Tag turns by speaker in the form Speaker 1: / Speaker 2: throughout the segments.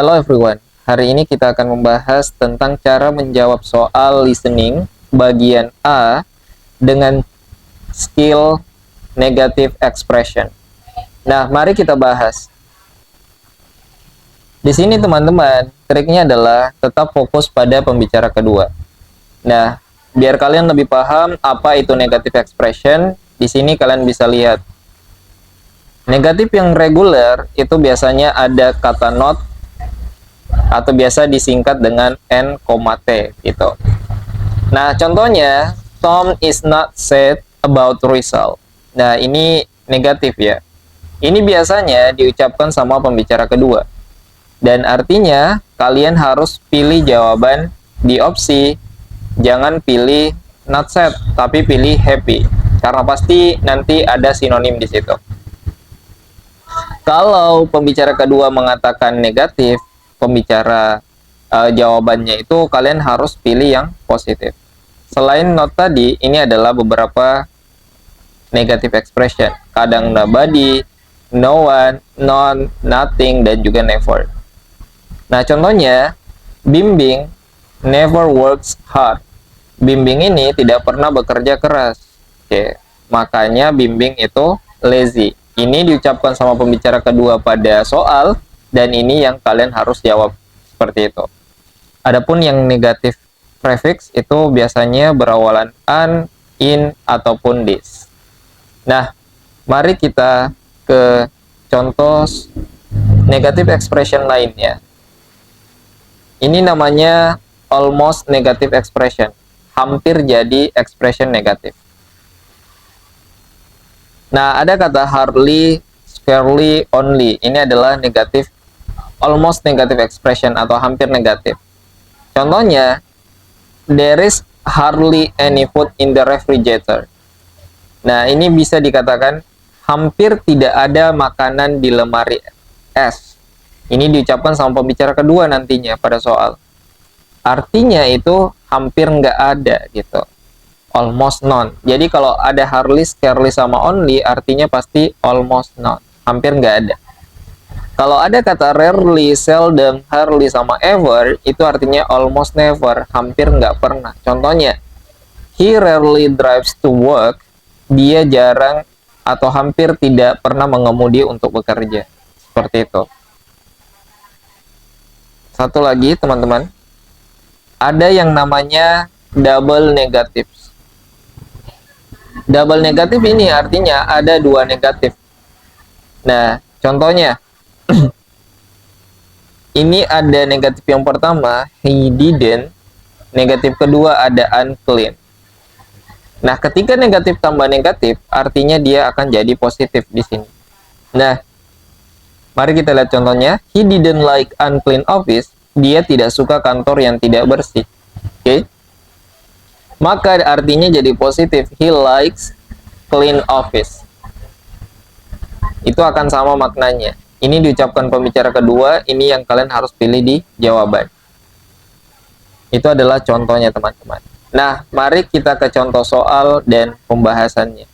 Speaker 1: Hello everyone, hari ini kita akan membahas tentang cara menjawab soal listening bagian A dengan skill negative expression. Nah, mari kita bahas. Di sini teman-teman, triknya adalah tetap fokus pada pembicara kedua. Nah, biar kalian lebih paham apa itu negative expression, di sini kalian bisa lihat. Negatif yang reguler itu biasanya ada kata not atau biasa disingkat dengan N, T gitu. Nah, contohnya Tom is not sad about result. Nah, ini negatif ya. Ini biasanya diucapkan sama pembicara kedua. Dan artinya kalian harus pilih jawaban di opsi, jangan pilih not sad, tapi pilih happy. Karena pasti nanti ada sinonim di situ. Kalau pembicara kedua mengatakan negatif, pembicara jawabannya itu kalian harus pilih yang positif. Selain not tadi, ini adalah beberapa negative expression. Kadang nobody, no one, none, nothing, dan juga never. Nah, contohnya, Bimbing never works hard. Bimbing ini tidak pernah bekerja keras. Oke, makanya Bimbing itu lazy. Ini diucapkan sama pembicara kedua pada soal, dan ini yang kalian harus jawab seperti itu. Adapun yang negatif prefix itu biasanya berawalan an, in, ataupun this. Nah, mari kita ke contoh negative expression lainnya. Ini namanya almost negative expression. Hampir jadi expression negatif. Nah, ada kata hardly, scarcely, only. Ini adalah negatif, almost negative expression atau hampir negatif. Contohnya, there is hardly any food in the refrigerator. Nah, ini bisa dikatakan hampir tidak ada makanan di lemari es. Ini diucapkan sama pembicara kedua nantinya pada soal. Artinya itu hampir nggak ada gitu. Almost none. Jadi kalau ada hardly, scarcely, sama only, artinya pasti almost none. Hampir nggak ada. Kalau ada kata rarely, seldom, hardly, sama ever, itu artinya almost never. Hampir nggak pernah. Contohnya, he rarely drives to work. Dia jarang atau hampir tidak pernah mengemudi untuk bekerja. Seperti itu. Satu lagi, teman-teman. Ada yang namanya double negative. Double negatif ini artinya ada dua negatif. Nah, contohnya ini ada negatif yang pertama, he didn't. Negatif kedua ada unclean. Nah, ketika negatif tambah negatif, artinya dia akan jadi positif di sini. Nah, mari kita lihat contohnya. He didn't like unclean office. Dia tidak suka kantor yang tidak bersih. Oke. Maka artinya jadi positif. He likes clean office. Itu akan sama maknanya. Ini diucapkan pembicara kedua, ini yang kalian harus pilih di jawaban. Itu adalah contohnya, teman-teman. Nah, mari kita ke contoh soal dan pembahasannya.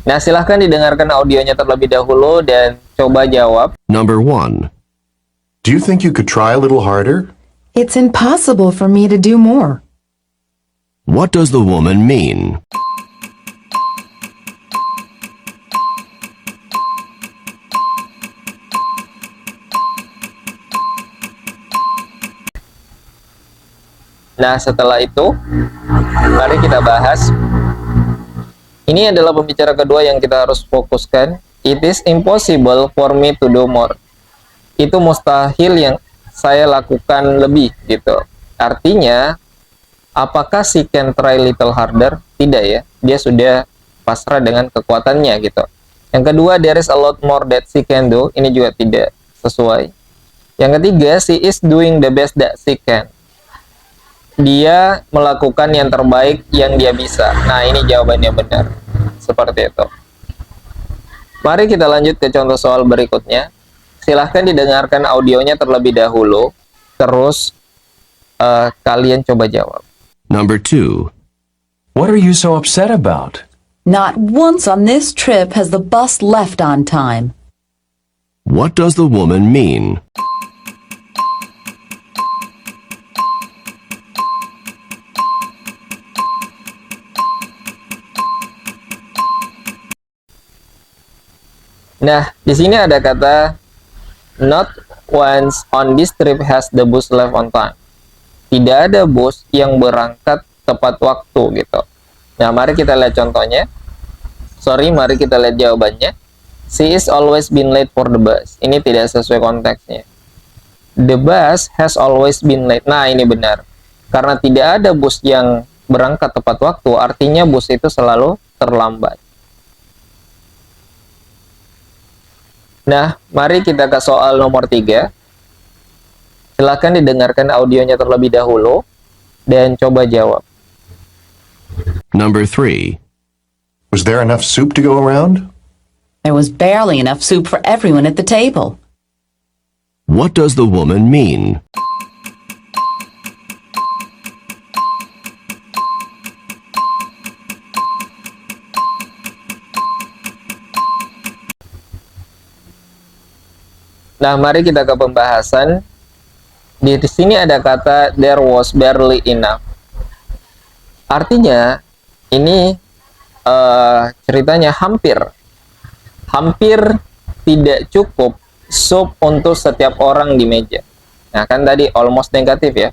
Speaker 1: Nah, silahkan didengarkan audionya terlebih dahulu dan coba jawab.
Speaker 2: Number 1. Do you think you could try a little harder?
Speaker 3: It's impossible for me to do more.
Speaker 2: What does the woman mean?
Speaker 1: Nah, setelah itu, mari kita bahas. Ini adalah pembicara kedua yang kita harus fokuskan. It is impossible for me to do more. Itu mustahil yang saya lakukan lebih, gitu. Artinya, apakah she can try little harder? Tidak ya, dia sudah pasrah dengan kekuatannya, gitu. Yang kedua, there is a lot more that she can do. Ini juga tidak sesuai. Yang ketiga, she is doing the best that she can. Dia melakukan yang terbaik yang dia bisa. Nah, ini jawabannya benar. Seperti itu. Mari kita lanjut ke contoh soal berikutnya. Silahkan didengarkan audionya terlebih dahulu. Terus kalian coba jawab.
Speaker 2: Number 2.
Speaker 4: What are you so upset about?
Speaker 3: Not once on this trip has the bus left on time.
Speaker 2: What does the woman mean?
Speaker 1: Nah, di sini ada kata not once on this trip has the bus left on time. Tidak ada bus yang berangkat tepat waktu gitu. Nah, mari kita lihat contohnya. Mari kita lihat jawabannya. She is always been late for the bus. Ini tidak sesuai konteksnya. The bus has always been late. Nah, ini benar. Karena tidak ada bus yang berangkat tepat waktu, artinya bus itu selalu terlambat. Nah, mari kita ke soal nomor 3. Silakan didengarkan audionya terlebih dahulu dan coba jawab.
Speaker 2: Number 3. Was there enough soup to go around?
Speaker 5: There was barely enough soup for everyone at the table.
Speaker 2: What does the woman mean?
Speaker 1: Nah, mari kita ke pembahasan. Di sini ada kata there was barely enough. Artinya, ini ceritanya hampir tidak cukup sup untuk setiap orang di meja. Nah, kan tadi almost negatif ya.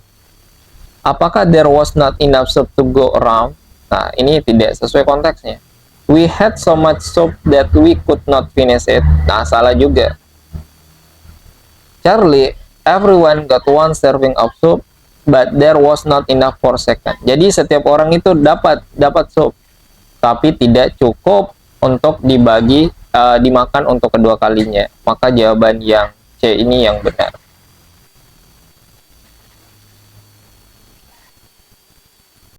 Speaker 1: Apakah there was not enough soup to go around? Nah, ini tidak sesuai konteksnya. We had so much soup that we could not finish it. Nah, salah juga. Charlie, everyone got one serving of soup, but there was not enough for second. Jadi setiap orang itu dapat sup, tapi tidak cukup untuk dimakan untuk kedua kalinya. Maka jawaban yang C ini yang benar.